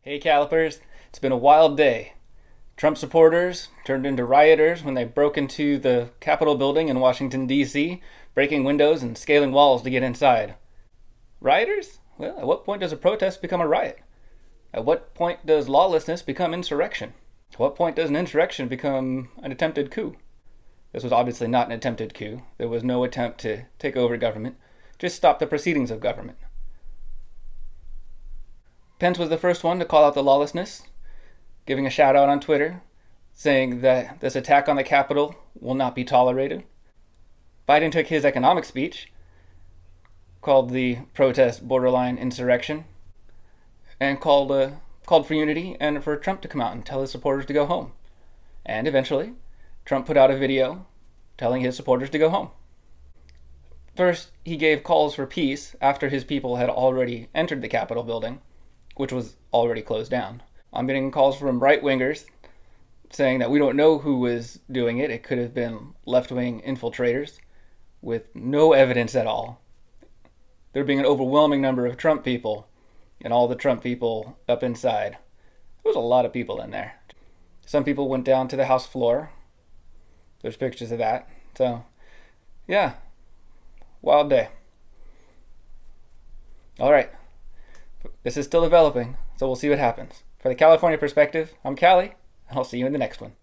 Hey Calipers, it's been a wild day. Trump supporters turned into rioters when they broke into the Capitol building in Washington, D.C., breaking windows and scaling walls to get inside. Rioters? Well, at what point does a protest become a riot? At what point does lawlessness become insurrection? At what point does an insurrection become an attempted coup? This was obviously not an attempted coup. There was no attempt to take over government, just stop the proceedings of government. Pence was the first one to call out the lawlessness, giving a shout out on Twitter, saying that this attack on the Capitol will not be tolerated. Biden took his economic speech, called the protest borderline insurrection, and called for unity and for Trump to come out and tell his supporters to go home. And eventually, Trump put out a video telling his supporters to go home. First, he gave calls for peace after his people had already entered the Capitol building, which was already closed down. I'm getting calls from right-wingers saying that we don't know who was doing it. It could have been left-wing infiltrators with no evidence at all. There being an overwhelming number of Trump people and all the Trump people up inside. There was a lot of people in there. Some people went down to the House floor. There's pictures of that. So, yeah, wild day. All right. This is still developing, so we'll see what happens. For the California perspective, I'm Callie, and I'll see you in the next one.